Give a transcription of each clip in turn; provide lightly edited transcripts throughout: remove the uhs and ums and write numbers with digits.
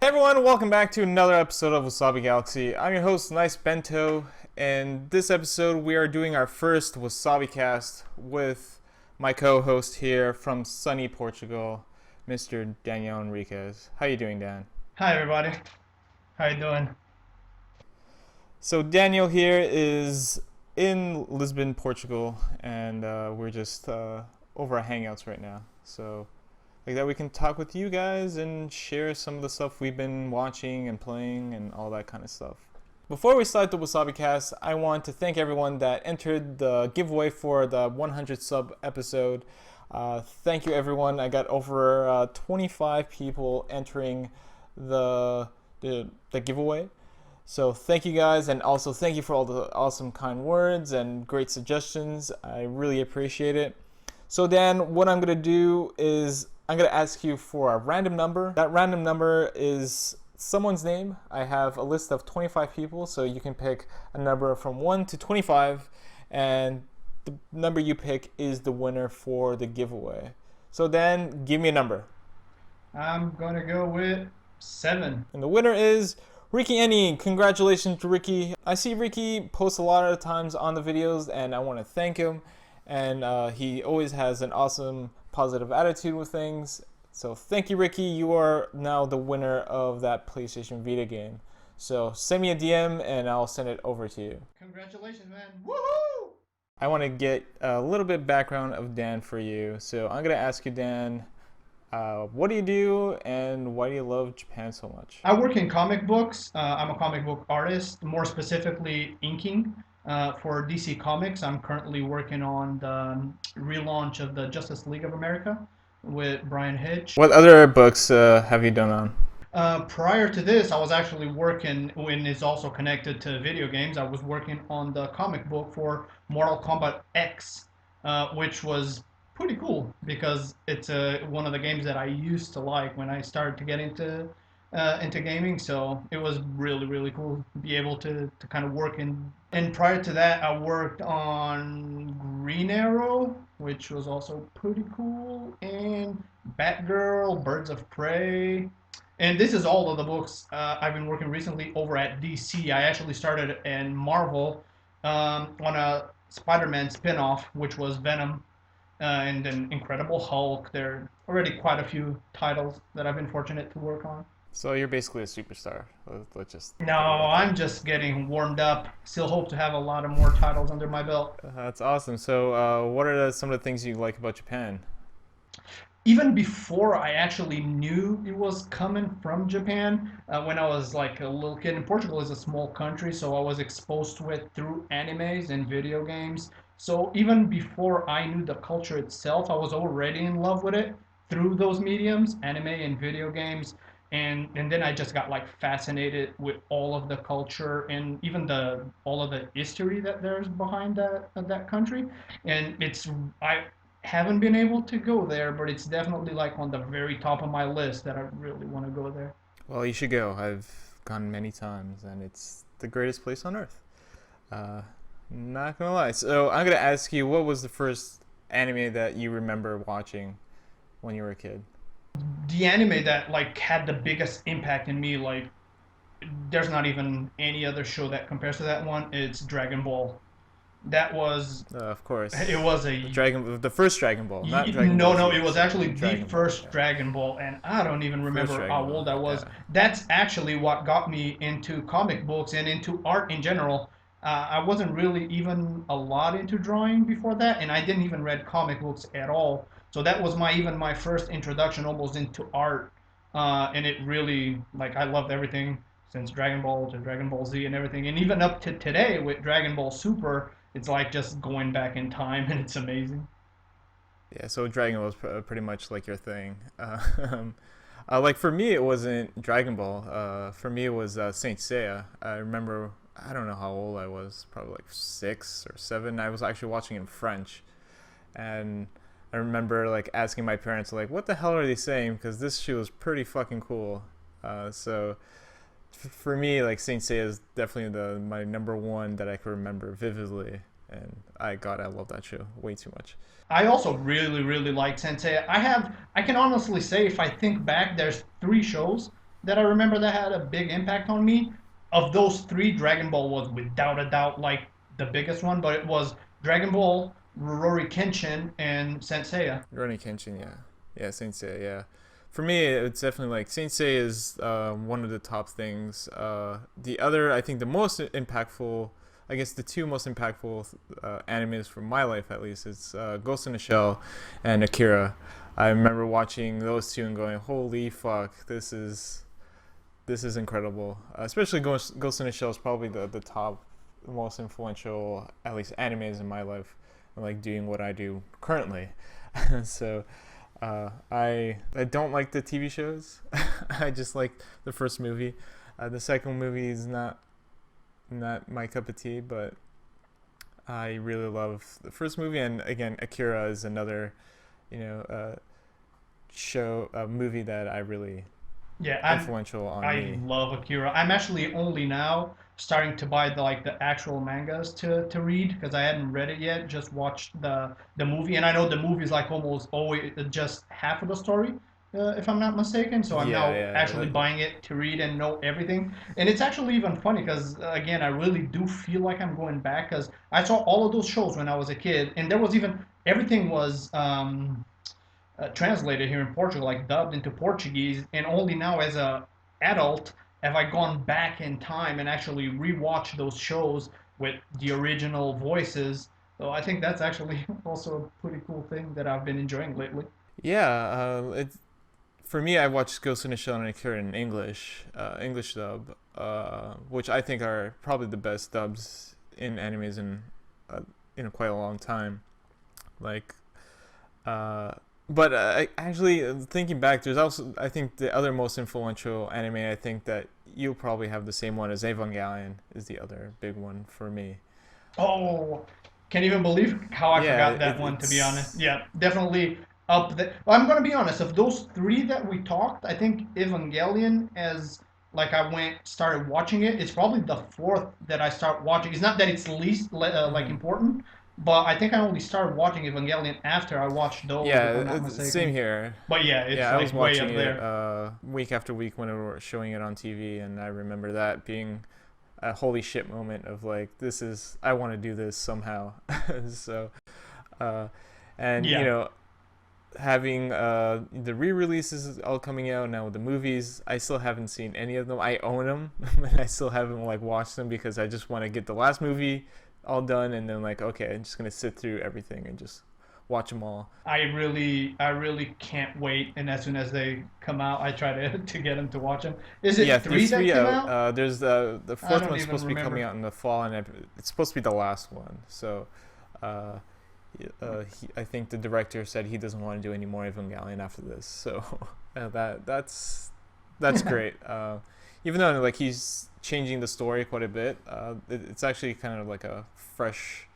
Hey everyone, welcome back to another episode of Wasabi Galaxy. I'm your host, Nice Bento, and this episode we are doing our first Wasabi-Cast with my co-host here from sunny Portugal, Mr. Daniel Henriques. How you doing, Dan? Hi everybody, how you doing? So Daniel here is in Lisbon, Portugal, and we're just over our hangouts right now. So like that we can talk with you guys and share some of the stuff we've been watching and playing and all that kind of stuff. Before we start the Wasabi Cast, I want to thank everyone that entered the giveaway for the 100 sub episode. Thank you everyone. I got over 25 people entering the giveaway. So thank you guys, and also thank you for all the awesome kind words and great suggestions. I really appreciate it. So Dan, what I'm going to do is I'm going to ask you for a random number. That random number is someone's name. I have a list of 25 people, so you can pick a number from 1 to 25, and the number you pick is the winner for the giveaway. So Dan, give me a number. I'm gonna go with 7. And the winner is Ricky Any. Congratulations to Ricky. I see Ricky post a lot of times on the videos, and I want to thank him. And he always has an awesome positive attitude with things. So thank you, Ricky. You are now the winner of that PlayStation Vita game. So send me a DM and I'll send it over to you. Congratulations, man. Woohoo! I want to get a little bit background of Dan for you. So I'm going to ask you, Dan, what do you do and why do you love Japan so much? I work in comic books. I'm a comic book artist, more specifically inking. For DC Comics, I'm currently working on the relaunch of the Justice League of America with Brian Hitch. What other books have you done on? Prior to this, I was actually working, when it's also connected to video games, I was working on the comic book for Mortal Kombat X, which was pretty cool because it's one of the games that I used to like when I started to get into gaming. So it was really cool to be able to kind of work in. And prior to that, I worked on Green Arrow, which was also pretty cool, and Batgirl, Birds of Prey. And this is all of the books I've been working recently over at DC. I actually started in Marvel on a Spider-Man spin-off, which was Venom, and then Incredible Hulk. There are already quite a few titles that I've been fortunate to work on. So you're basically a superstar. Let's just. No, I'm just getting warmed up. Still hope to have a lot of more titles under my belt. That's awesome. So what are some of the things you like about Japan? Even before I actually knew it was coming from Japan, when I was like a little kid, and Portugal is a small country, so I was exposed to it through animes and video games. So even before I knew the culture itself, I was already in love with it through those mediums, anime and video games. And then I just got like fascinated with all of the culture and even the all of the history that there's behind that country. And I haven't been able to go there, but it's definitely like on the very top of my list that I really want to go there. Well, you should go. I've gone many times, and it's the greatest place on earth. Not gonna lie. So I'm gonna ask you, what was the first anime that you remember watching when you were a kid? The anime that like had the biggest impact in me, like there's not even any other show that compares to that one. It's Dragon Ball. That was Of course. it was a The first Dragon Ball, not Dragon Ball no, Z. it was actually Dragon the Ball, first yeah. Dragon Ball, and I don't even remember Dragon how Ball, old I was. yeah. That's actually what got me into comic books and into art in general. I wasn't really even a lot into drawing before that, and I didn't even read comic books at all. So that was my first introduction almost into art, and it really like I loved everything since Dragon Ball to Dragon Ball Z and everything, and even up to today with Dragon Ball Super, it's like just going back in time, and it's amazing. Yeah, so Dragon Ball was pretty much like your thing. Like for me, it wasn't Dragon Ball. For me, it was Saint Seiya. I remember, I don't know how old I was, probably like 6 or 7. I was actually watching in French, and I remember like asking my parents like, "What the hell are they saying?" Because this show was pretty fucking cool. So for me, like Saint Seiya is definitely my number one that I can remember vividly, and I love that show way too much. I also really like Sensei. I can honestly say if I think back, there's 3 shows that I remember that had a big impact on me. Of those three, Dragon Ball was without a doubt like the biggest one, but it was Dragon Ball, Rurouni Kenshin, and Senseiya. Rurouni Kenshin, yeah, yeah, Saint Seiya, yeah. For me, it's definitely like Saint Seiya is one of the top things. The other, I think, the most impactful, I guess, the two most impactful animes for my life at least, is Ghost in the Shell and Akira. I remember watching those two and going, "Holy fuck, this is incredible." Especially Ghost in the Shell is probably the top, most influential, at least animes in my life, like doing what I do currently. So I don't like the TV shows. I just like the first movie. The second movie is not my cup of tea, but I really love the first movie. And again, Akira is another, show, a movie that I really Yeah, influential on I me. love Akira. I'm actually only now starting to buy the actual mangas to read because I hadn't read it yet. Just watched the movie, and I know the movie is like almost always just half of the story, if I'm not mistaken. So I'm Yeah, now yeah, actually buying it to read and know everything. And it's actually even funny because again, I really do feel like I'm going back because I saw all of those shows when I was a kid, and there was even everything was translated here in Portugal, like dubbed into Portuguese, and only now as a adult have I gone back in time and actually rewatched those shows with the original voices. So I think that's actually also a pretty cool thing that I've been enjoying lately. yeah. It's for me. I watched Ghost in the Shell and Akira in English dub, which I think are probably the best dubs in animes in quite a long time. Like, uh, but actually, thinking back, there's also, I think, the other most influential anime. I think that you'll probably have the same one as Evangelion is the other big one for me. Oh, can't even believe how I Yeah, forgot that one, to be honest. it's Yeah, definitely up there. Well, I'm gonna be honest. Of those three that we talked, I think Evangelion, as like I went started watching it, it's probably the fourth that I start watching. It's not that it's least like mhm. important, but I think I only started watching Evangelion after I watched those, if I'm Yeah, not same mistaken. here. But yeah, it's Yeah, I was like way watching up it there. week after week when they were showing it on TV, and I remember that being a holy shit moment of like, this is, I want to do this somehow. So, uh, and Yeah, having the re-releases all coming out now with the movies, I still haven't seen any of them. I own them, but I still haven't like watched them because I just want to get the last movie all done, and then like, okay, I'm just gonna sit through everything and just watch them all. I really can't wait. And as soon as they come out, I try to to get them to watch them. Is Yeah, it three there's that three came out. out? There's the I fourth don't one's even supposed to be coming remember. out in the fall, and it's supposed to be the last one. So, uh, I think the director said he doesn't want to do any more Evangelion after this. So, that's great. Even though like he's changing the story quite a bit, it's actually kind of like a fresh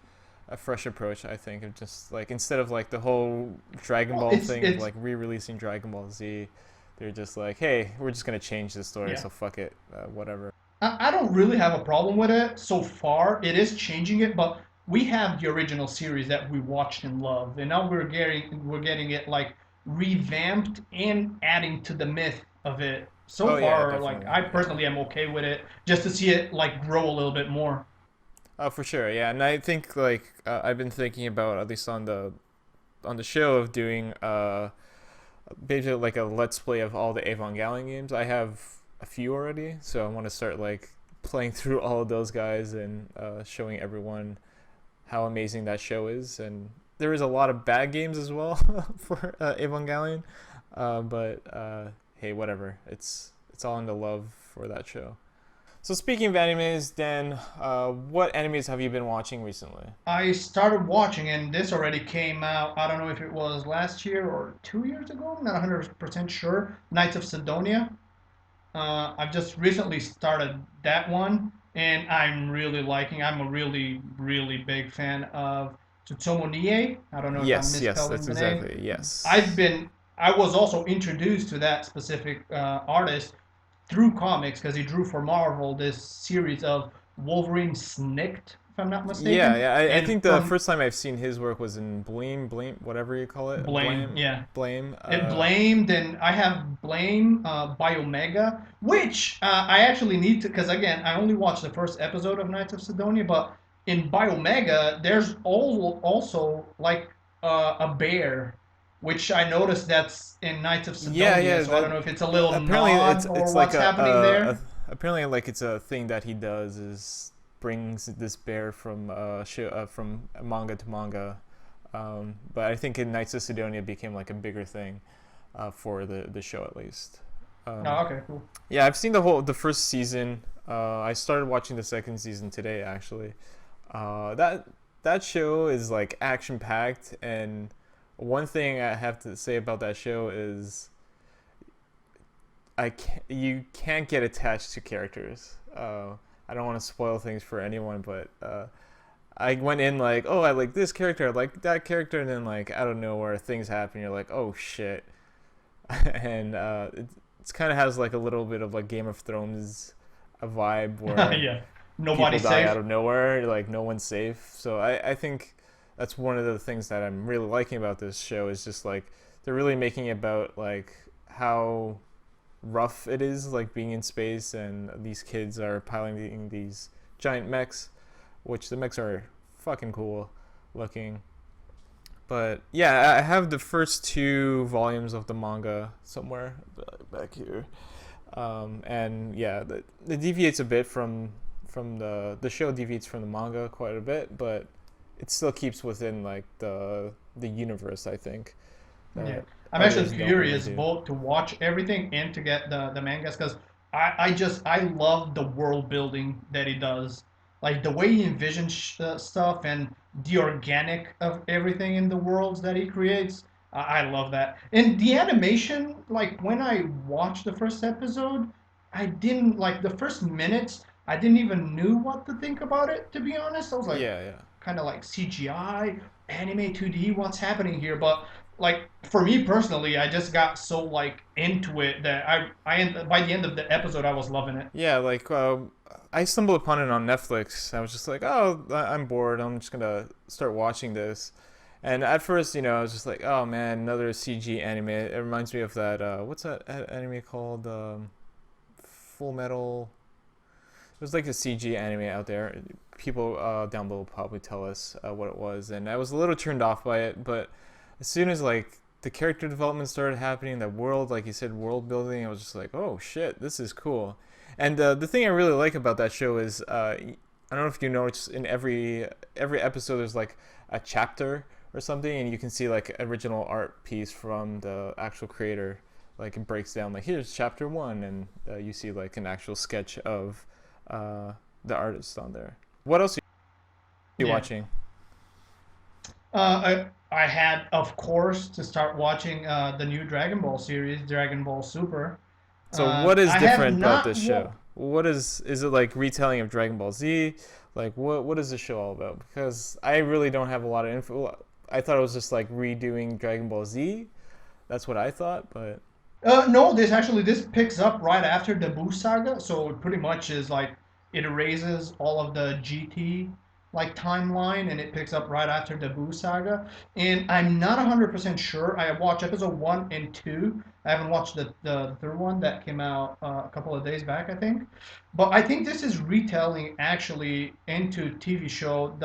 approach. I think of just like, instead of like the whole Dragon Well, Ball it's thing of it's like re-releasing Dragon Ball Z, they're just like, hey, we're just gonna change the story, yeah. so fuck it, whatever. I don't really have a problem with it so far. It is changing it, but we have the original series that we watched and loved, and now we're getting it like revamped and adding to the myth of it. So Oh yeah, far, like definitely, I yeah. personally am okay with it, just to see it like grow a little bit more. Oh, for sure, yeah. And I think like I've been thinking about, at least on the show, of doing basically like a let's play of all the Evangelion games. I have a few already, so I want to start like playing through all of those guys and showing everyone how amazing that show is. And there is a lot of bad games as well for Evangelion, but hey, whatever. It's all in the love for that show. So speaking of animes, Dan, what animes have you been watching recently? I started watching, and this already came out. I don't know if it was last year or 2 years ago. I'm not 100% sure. Knights of Sidonia. I've just recently started that one, and I'm really liking. I'm a really, really big fan of Tsutomu Nie. I don't know if I'm Yes, yes, misspelling that's the name. exactly it. I've Yes. been. I was also introduced to that specific artist through comics because he drew for Marvel this series of Wolverine Snicked. if I'm not Yeah, mistaken. yeah. I And think the from first time I've seen his work was in Blame, whatever you call it, Blame, yeah. Blame. It blamed, and I have blame Biomega, which I actually need to, because again, I only watched the first episode of Knights of Sidonia, but in Biomega, there's also like a bear, which I noticed that's in Knights of Yeah, Sidonia, yeah. so I That don't know if it's a little apparently nod or it's like what's happening there. apparently like it's a thing that he does is brings this bear from from manga to manga. But I think in Knights of Sidonia it became like a bigger thing for the show at least. Oh, okay, cool. Yeah, I've seen the first season. I started watching the second season today actually. That show is like action packed, and one thing I have to say about that show is you can't get attached to characters. I don't want to spoil things for anyone, but I went in like, oh, I like this character, I like that character, and then like out of nowhere things happen. You're like, oh shit, and it's kind of has like a little bit of like Game of Thrones a vibe where Yeah, people nobody's die out safe. of nowhere, like no one's safe. So I think that's one of the things that I'm really liking about this show is just like they're really making it about like how rough it is like being in space and these kids are piloting these giant mechs, which the mechs are fucking cool looking. But yeah, I have the first two volumes of the manga somewhere back here. And yeah, it deviates a bit from the show deviates from the manga quite a bit, but it still keeps within like the universe. I think Yeah, that I'm actually others don't really curious do. both to watch everything and to get the mangas because I love the world building that he does, like the way he envisions stuff and the organic of everything in the worlds that he creates. I love that. And the animation, like when I watched the first episode, I didn't like the first minutes. I didn't even knew what to think about it. To be honest, I was like, Yeah, yeah. kind of like CGI, anime 2D, what's happening here? But like for me personally, I just got so like into it that by the end of the episode I was loving it. Yeah, like I stumbled upon it on Netflix. I was just like, oh, I'm bored. I'm just gonna start watching this. And at first, I was just like, oh man, another CG anime. It reminds me of that. What's that anime called? Full Metal. There's like a CG anime out there. People down below probably tell us what it was, and I was a little turned off by it. But as soon as like the character development started happening, the world, like you said, world building, I was just like, oh shit, this is cool. And the thing I really like about that show is, I don't know if you know, it's in every episode there's like a chapter or something, and you can see like original art piece from the actual creator. Like it breaks down like here's chapter one, and you see like an actual sketch of uh, the artist on there. What else are you Yeah. watching? I had of course to start watching the new Dragon Ball series, Dragon Ball Super. So what is I have different about not this show? What is it like retelling of Dragon Ball Z? Like what is the show all about? Because I really don't have a lot of info. I thought it was just like redoing Dragon Ball Z. That's what I thought, but No, this picks up right after the Boo saga, so it pretty much is like it erases all of the GT like timeline and it picks up right after the Boo saga. And I'm not 100% sure. I watched episode 1 and 2. I haven't watched the third one that came out a couple of days back, I think. But I think this is retelling actually into TV show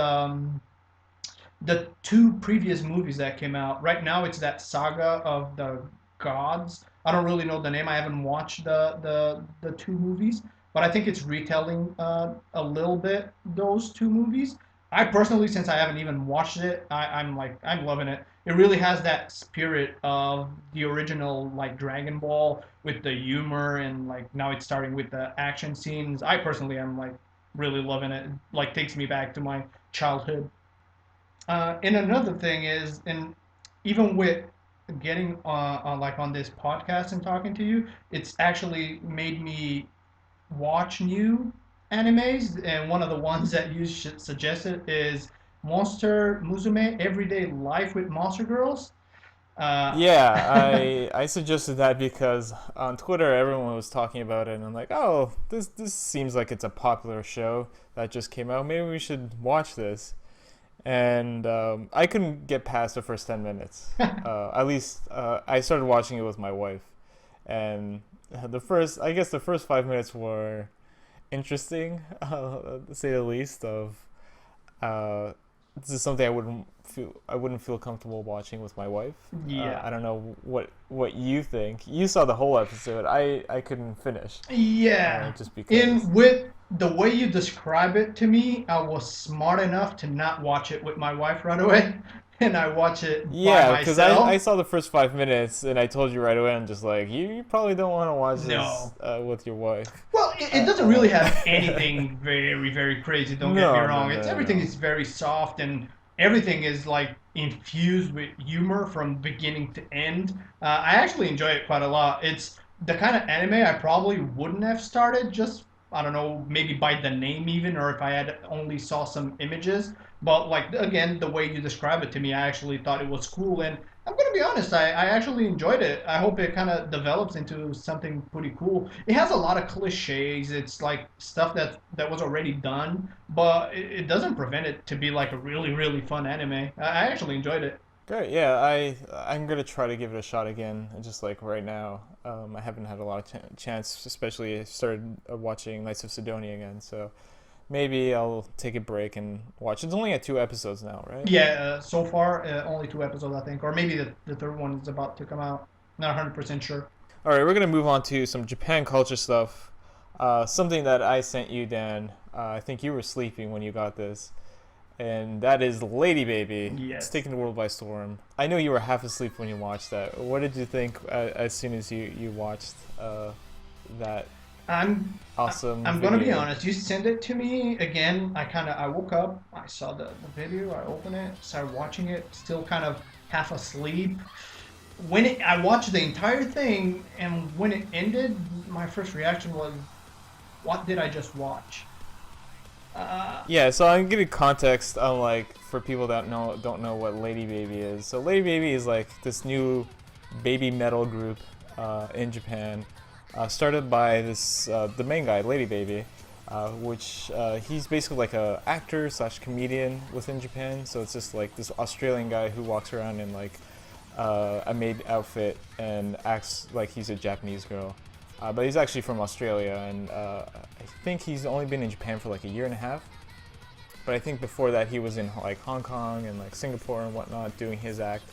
the two previous movies that came out. Right now, it's that saga of the gods. I don't really know the name. I haven't watched the two movies, but I think it's retelling a little bit those two movies. I personally, since I haven't even watched it, I'm loving it. It really has that spirit of the original like Dragon Ball with the humor and like now it's starting with the action scenes. I personally am like really loving it. It like takes me back to my childhood. And another thing is, and even with getting like on this podcast and talking to you, it's actually made me watch new animes. And one of the ones that you suggested is Monster Musume Everyday Life with Monster Girls. Yeah, I suggested that because on Twitter everyone was talking about it, and I'm like, oh, this seems like it's a popular show that just came out. Maybe we should watch this. And I couldn't get past the first 10 minutes. At least I started watching it with my wife, and I guess the first 5 minutes were interesting, to say the least. Uh, this is something I wouldn't feel comfortable watching with my wife. Yeah. I don't know what you think. You saw the whole episode. I couldn't finish. Yeah. Just because. In with the way you describe it to me, I was smart enough to not watch it with my wife right away, and I watch it by Yeah, because I myself. saw the first 5 minutes and I told you right away. I'm just like, you probably don't want to watch this No. with your wife. Well, it doesn't really have anything very, very crazy. Don't get me No, no, wrong. no, Everything no. is very soft and everything is like infused with humor from beginning to end. I actually enjoy it quite a lot. It's the kind of anime I probably wouldn't have started just I don't know maybe by the name even or if I had only saw some images. But like again, the way you describe it to me, I actually thought it was cool and I'm gonna be honest, I actually enjoyed it. I hope it kind of develops into something pretty cool. It has a lot of cliches. It's like stuff that was already done, but it doesn't prevent it to be like a really really fun anime. I actually enjoyed it. Great, yeah. I'm gonna try to give it a shot again. Just like right now, I haven't had a lot of chance, especially I started watching Knights of Sidonia again. So maybe I'll take a break and watch. It's only at 2 episodes now, right? Yeah, so far only 2 episodes I think, or maybe the third one is about to come out. Not 100% sure. All right, we're gonna move on to some Japan culture stuff. Something that I sent you, Dan. I think you were sleeping when you got this, and that is Ladybaby. It's Yes. taking the world by storm. I know you were half asleep when you watched that. What did you think as soon as you watched that I'm awesome I'm gonna be video? honest. You send it to me again. I woke up. I saw the video. I opened it. Started watching it. Still kind of half asleep. I watched the entire thing, and when it ended, my first reaction was, "What did I just watch?" Uh, Yeah, so I'm giving context on like for people that don't know what Ladybaby is. So Ladybaby is like this new baby metal group in Japan, started by this the main guy, Ladybaby, which he's basically like a actor slash comedian within Japan. So it's just like this Australian guy who walks around in like a maid outfit and acts like he's a Japanese girl. But he's actually from Australia, and I think he's only been in Japan for like a year and a half. But I think before that he was in like Hong Kong and like Singapore and whatnot doing his act.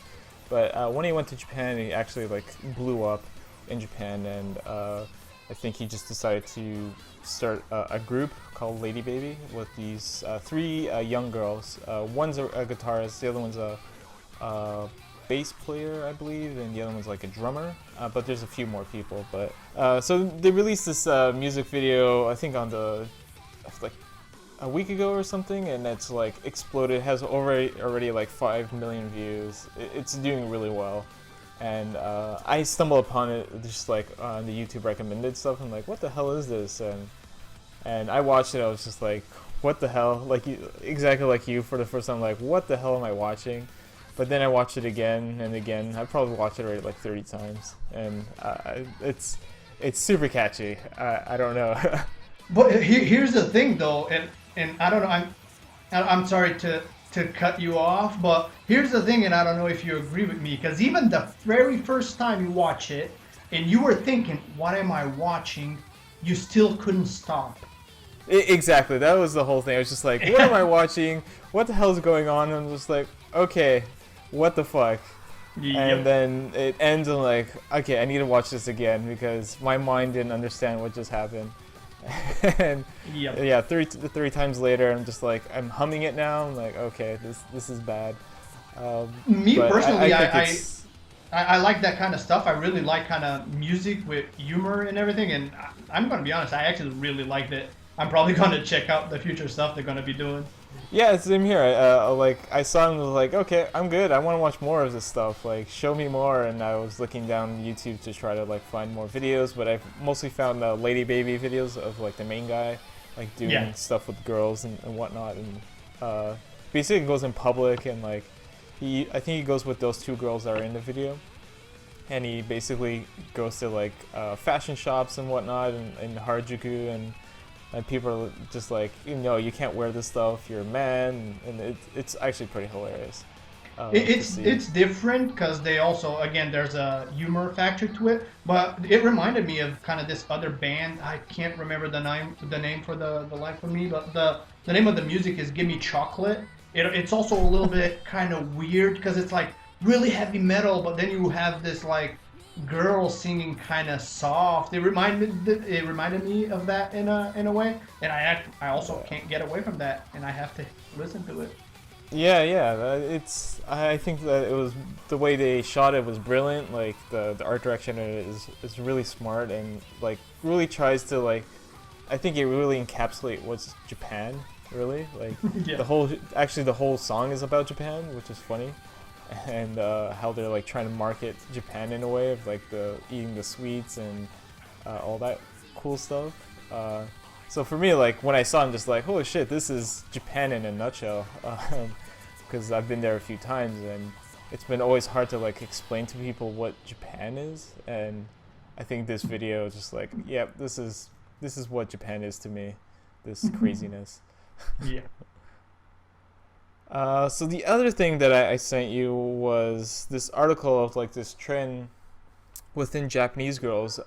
But when he went to Japan, he actually like blew up in Japan, and I think he just decided to start a group called Ladybaby with these three young girls. One's a guitarist, the other one's a bass player, I believe, and the other one's like a drummer. But there's a few more people. But so they released this music video, I think on the like a week ago or something, and it's like exploded. It has already like 5 million views. It's doing really well. And I stumbled upon it just like on the YouTube recommended stuff. I'm like, what the hell is this? And I watched it. I was just like, what the hell? Like exactly like you for the first time. Like, what the hell am I watching? But then I watched it again and again. I probably watched it already like 30 times, and it's super catchy. I don't know. but here's the thing, though, and I don't know. I'm sorry to cut you off, but here's the thing, and I don't know if you agree with me, because even the very first time you watch it, and you were thinking, "What am I watching?" You still couldn't stop. Exactly. That was the whole thing. I was just like, what am I watching? What the hell's going on? And I'm just like, okay, what the fuck? And Yep. then it ends and like, okay, I need to watch this again because my mind didn't understand what just happened. And Yep. yeah, three times later, I'm just like, I'm humming it now. I'm like, okay, this is bad. Me But personally, I think I it's I like that kind of stuff. I really like kind of music with humor and everything. And I'm gonna be honest, I actually really liked it. I'm probably gonna check out the future stuff they're gonna be doing. yeah, same here. Like I saw him, was like, okay, I'm good. I want to watch more of this stuff. Like, show me more. And I was looking down YouTube to try to like find more videos, but I mostly found Ladybaby videos of like the main guy, like doing Yeah. stuff with girls and whatnot, and basically goes in public and like I think he goes with those two girls that are in the video, and he basically goes to like fashion shops and whatnot in Harajuku, and people are just like, you can't wear this stuff, you're a man, and it's actually pretty hilarious. To see. It's different because they also, again, there's a humor factor to it, but it reminded me of kind of this other band. I can't remember the name for the life of me, but the name of the music is Gimme Chocolate. It's also a little bit kind of weird because it's like really heavy metal, but then you have this like girl singing kind of soft. It reminded me of that in a way, and I also can't get away from that, and I have to listen to it. Yeah. I think that it was the way they shot it was brilliant. Like the art direction is really smart and like really tries to like. I think it really encapsulates what's Japan. Really, like Yeah. the whole song is about Japan, which is funny, and how they're like trying to market Japan in a way of like the eating the sweets and all that cool stuff. So for me, like when I saw him, just like, holy shit, this is Japan in a nutshell. Because I've been there a few times, and it's been always hard to like explain to people what Japan is. And I think this video is just like, yeah, this is what Japan is to me. This craziness. Yeah. So the other thing that I sent you was this article of like this trend within Japanese girls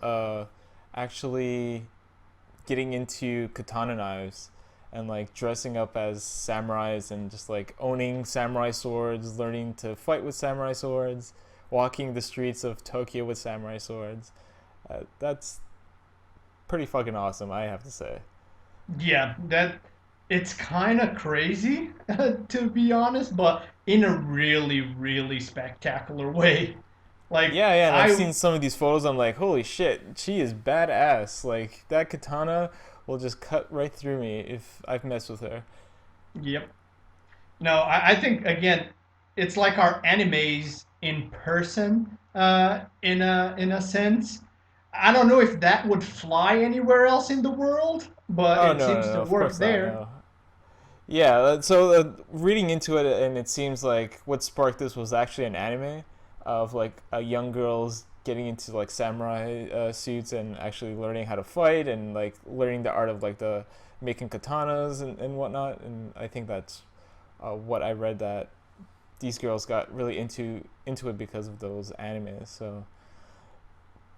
actually getting into katana knives and like dressing up as samurais and just like owning samurai swords, learning to fight with samurai swords, walking the streets of Tokyo with samurai swords. That's pretty fucking awesome, I have to say. Yeah, that it's kind of crazy to be honest, but in a really, really spectacular way. Like Yeah, and I've I, seen some of these photos. I'm like, holy shit, she is badass. Like that katana will just cut right through me if I've messed with her. yep. No, I think again, it's like our animes in person, in a sense. I don't know if that would fly anywhere else in the world, but Oh it no, seems no, to no, of work course not. there. No. Yeah, so reading into it, and it seems like what sparked this was actually an anime of like young girls getting into like samurai suits and actually learning how to fight and like learning the art of like the making katanas and whatnot. And I think that's what I read, that these girls got really into it because of those animes. So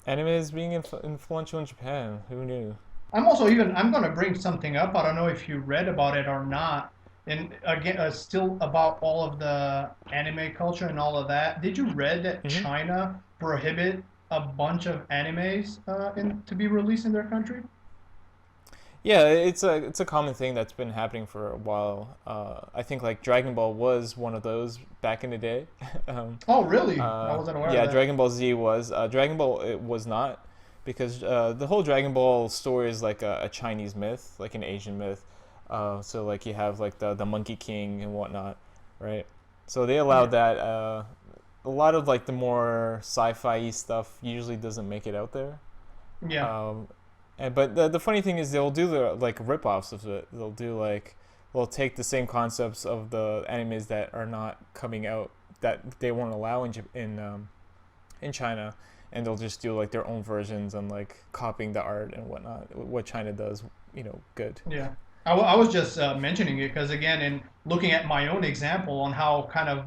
anime is being influential in Japan. Who knew? I'm gonna bring something up. I don't know if you read about it or not. And again, still about all of the anime culture and all of that. Did you read that hmm China prohibit a bunch of animes to be released in their country? Yeah, it's a common thing that's been happening for a while. I think like Dragon Ball was one of those back in the day. um, Oh, really? I wasn't aware of yeah, that. Dragon Ball Z was. Dragon Ball it was not, because the whole Dragon Ball story is like a Chinese myth, like an Asian myth. So like you have like the Monkey King and whatnot, right? So they allowed Yeah. that. A lot of like the more sci-fi stuff usually doesn't make it out there. Yeah. Um, but the funny thing is they'll do the like rip-offs of it. They'll take the same concepts of the animes that are not coming out, that they won't allow in China, and they'll just do like their own versions and like copying the art and whatnot. What China does, good. Yeah. I was just mentioning it because, again, in looking at my own example on how kind of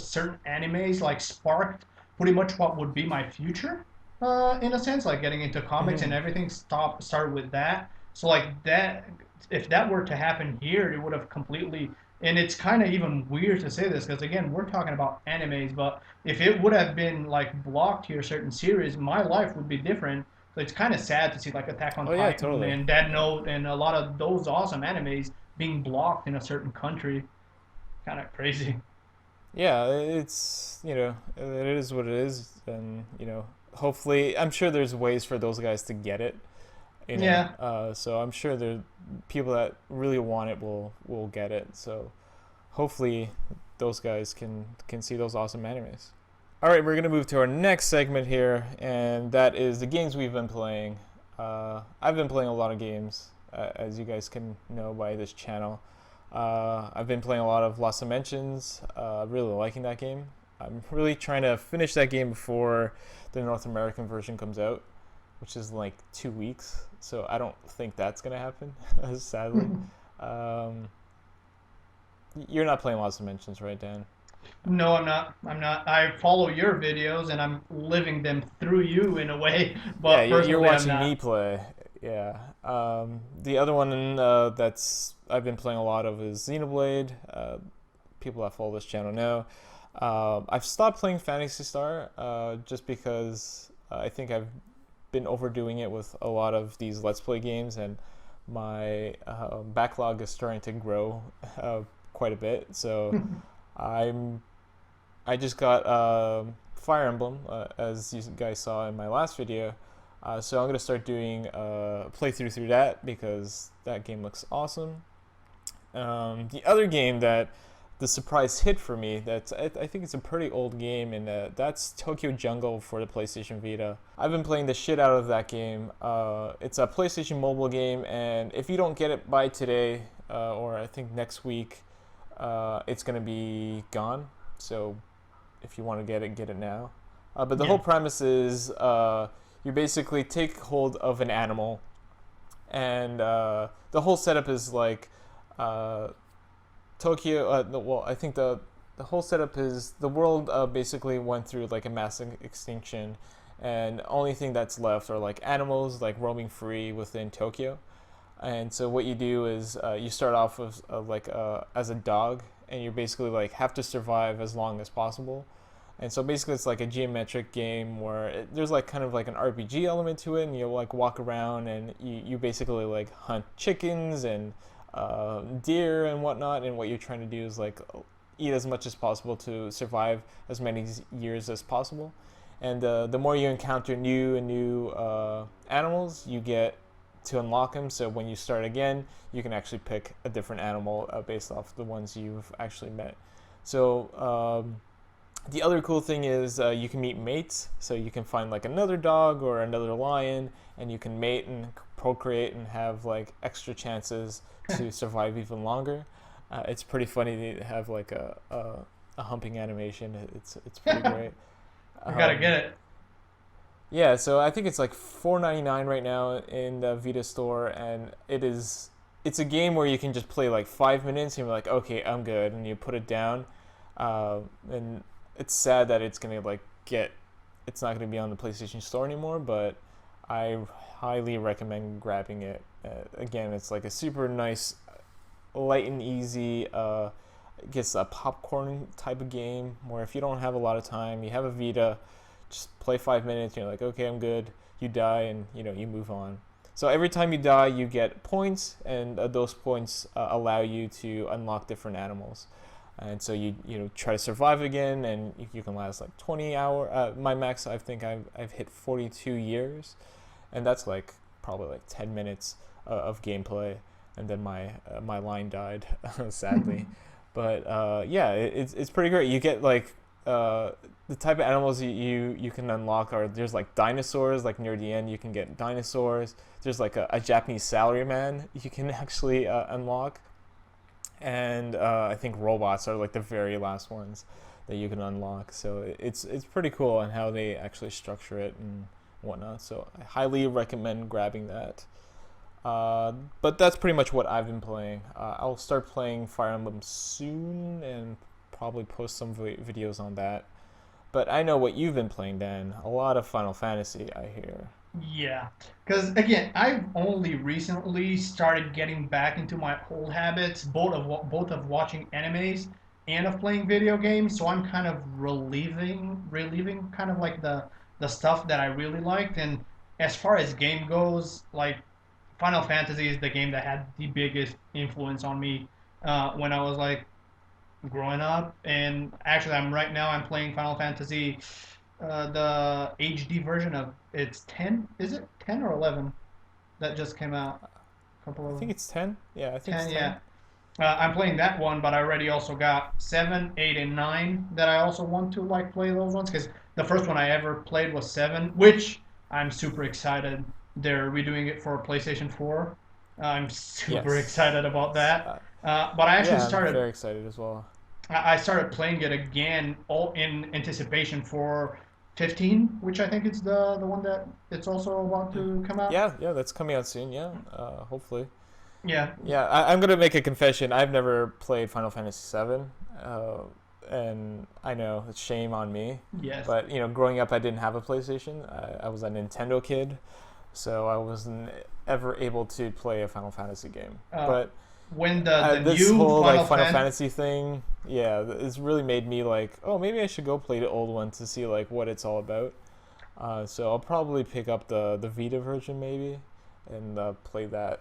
certain animes like sparked pretty much what would be my future, in a sense, like getting into comics and hmm everything started with that. So, like, that, if that were to happen here, it would have completely. And it's kind of even weird to say this because, again, we're talking about animes, but if it would have been like blocked here, certain series, my life would be different. So it's kind of sad to see like Attack on Oh yeah, Titan totally. and Dead Note and a lot of those awesome animes being blocked in a certain country. Kind of crazy. Yeah, it is what it is, and hopefully, I'm sure there's ways for those guys to get it. Yeah. So I'm sure there people that really want it will get it. So hopefully those guys can see those awesome animes. All right, we're gonna move to our next segment here, and that is the games we've been playing. I've been playing a lot of games, as you guys can know by this channel. I've been playing a lot of Lost Dimensions. Really liking that game. I'm really trying to finish that game before the North American version comes out, which is like 2 weeks. So I don't think that's gonna happen, sadly. Um, you're not playing Lost Dimensions, right, Dan? No, I'm not. I'm not. I follow your videos and I'm living them through you in a way, Yeah, but you're personally, I'm watching me not. play. Yeah. The other one that's I've been playing a lot of is Xenoblade. People that follow this channel know. I've stopped playing Fantasy Star just because I think I've been overdoing it with a lot of these Let's Play games, and my backlog is starting to grow quite a bit. So I'm I just got Fire Emblem, as you guys saw in my last video. So I'm gonna start doing a playthrough through that because that game looks awesome. The other game that the surprise hit for me, that I think it's a pretty old game, and that's Tokyo Jungle for the PlayStation Vita. I've been playing the shit out of that game. It's a PlayStation mobile game, and if you don't get it by today, or I think next week, it's gonna be gone. So if you want to get it now. But the Yeah. whole premise is you basically take hold of an animal, and the whole setup is like uh, Tokyo. Well, I think the whole setup is the world basically went through like a massive extinction, and the only thing that's left are like animals like roaming free within Tokyo. And so what you do is you start off as as a dog, and you basically like have to survive as long as possible. And so basically it's like a geometric game where there's like kind of like an RPG element to it, and you like walk around and you basically like hunt chickens and deer and whatnot. And what you're trying to do is like eat as much as possible to survive as many years as possible. And the more you encounter new animals, you get to unlock them. So when you start again, you can actually pick a different animal based off the ones you've actually met. So the other cool thing is you can meet mates. So you can find like another dog or another lion, and you can mate and procreate and have like extra chances to survive even longer. It's pretty funny to have like a humping animation. It's pretty great. I gotta Um, get it. yeah, so I think it's like $4.99 right now in the Vita store, and it's a game where you can just play like 5 minutes and you're like, okay, I'm good, and you put it down. And it's sad that it's not gonna be on the PlayStation Store anymore, but I highly recommend grabbing it. Again, it's like a super nice, light and easy. Gets a popcorn type of game where if you don't have a lot of time, you have a Vita, just play 5 minutes. You're like, okay, I'm good. You die, and you move on. So every time you die, you get points, and those points allow you to unlock different animals. And so you try to survive again, and you can last like 20 hours. My max, I think I've hit 42 years, and that's like probably like 10 minutes of gameplay, and then my line died, sadly. But yeah, it's pretty great. You get like the type of animals you can unlock are there's like dinosaurs. Like near the end, you can get dinosaurs. There's like a Japanese salaryman you can actually unlock, and I think robots are like the very last ones that you can unlock. So it's pretty cool on how they actually structure it and whatnot. So I highly recommend grabbing that. But that's pretty much what I've been playing. I'll start playing Fire Emblem soon and probably post some videos on that. But I know what you've been playing, Dan. A lot of Final Fantasy, I hear. Yeah, because again, I've only recently started getting back into my old habits, both of watching animes and of playing video games. So I'm kind of reliving kind of like the stuff that I really liked. And as far as game goes, like Final Fantasy is the game that had the biggest influence on me when I was like growing up. And actually, I'm playing Final Fantasy, the HD version of it's 10. Is it 10 or 11 that just came out? A couple I of think it's 10. Yeah, I think it's 10, 10. yeah. I'm playing that one, but I already also got 7, 8, and 9 that I also want to like play those ones because the first one I ever played was 7, which I'm super excited. They're redoing it for PlayStation 4. I'm super Yes. excited about that. But I actually Yeah, I'm started very excited as well. I started playing it again, all in anticipation for 15, which I think is the one that it's also about to come out. Yeah, that's coming out soon. Yeah, hopefully. Yeah. Yeah, I'm gonna make a confession. I've never played Final Fantasy VII, and I know it's shame on me. Yes. But growing up, I didn't have a PlayStation. I was a Nintendo kid, so I wasn't ever able to play a Final Fantasy game. Uh, But when the this new whole like Final Final Fan Fantasy thing, yeah, it's really made me like, oh, maybe I should go play the old one to see like what it's all about. So I'll probably pick up the Vita version maybe, and play that.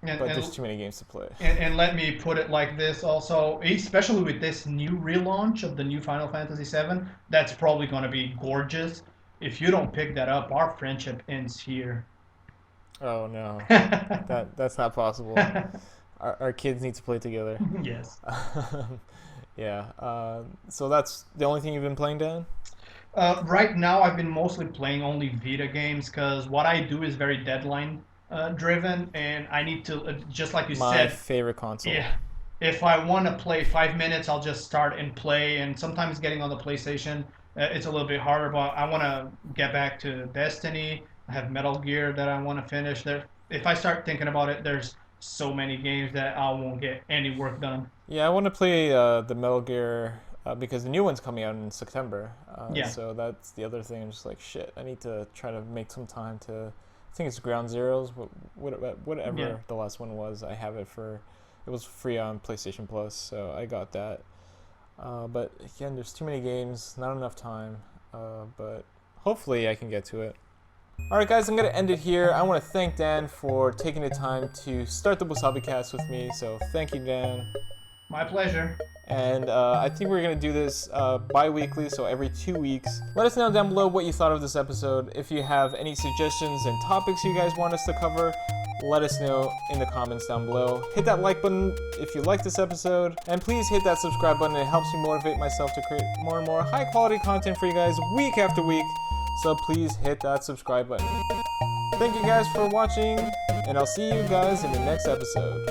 and, But there's and too many games to play. and let me put it like this also, especially with this new relaunch of the new Final Fantasy VII, that's probably going to be gorgeous. If you don't pick that up, our friendship ends here. Oh no, that's not possible. Our kids need to play together. Yes. Yeah. So that's the only thing you've been playing, Dan? Right now, I've been mostly playing only Vita games because what I do is very deadline driven, and I need to, just like you My said, favorite console. yeah. If I want to play 5 minutes, I'll just start and play. And sometimes getting on the PlayStation, it's a little bit harder. But I want to get back to Destiny. I have Metal Gear that I want to finish. There, if I start thinking about it, there's so many games that I won't get any work done. Yeah, I want to play the Metal Gear because the new one's coming out in September. Yeah, So that's the other thing. I'm just like, shit, I need to try to make some time to. I think it's Ground Zeroes, whatever yeah. the last one was. I have it for. It was free on PlayStation Plus, so I got that. But again, there's too many games, not enough time. But hopefully I can get to it. Alright guys, I'm going to end it here. I want to thank Dan for taking the time to start the Wasabi-Cast with me. So thank you, Dan. My pleasure. And I think we're going to do this bi-weekly, so every 2 weeks. Let us know down below what you thought of this episode. If you have any suggestions and topics you guys want us to cover, let us know in the comments down below. Hit that like button if you like this episode, and please hit that subscribe button. It helps me motivate myself to create more and more high quality content for you guys week after week. So please hit that subscribe button. Thank you guys for watching, and I'll see you guys in the next episode.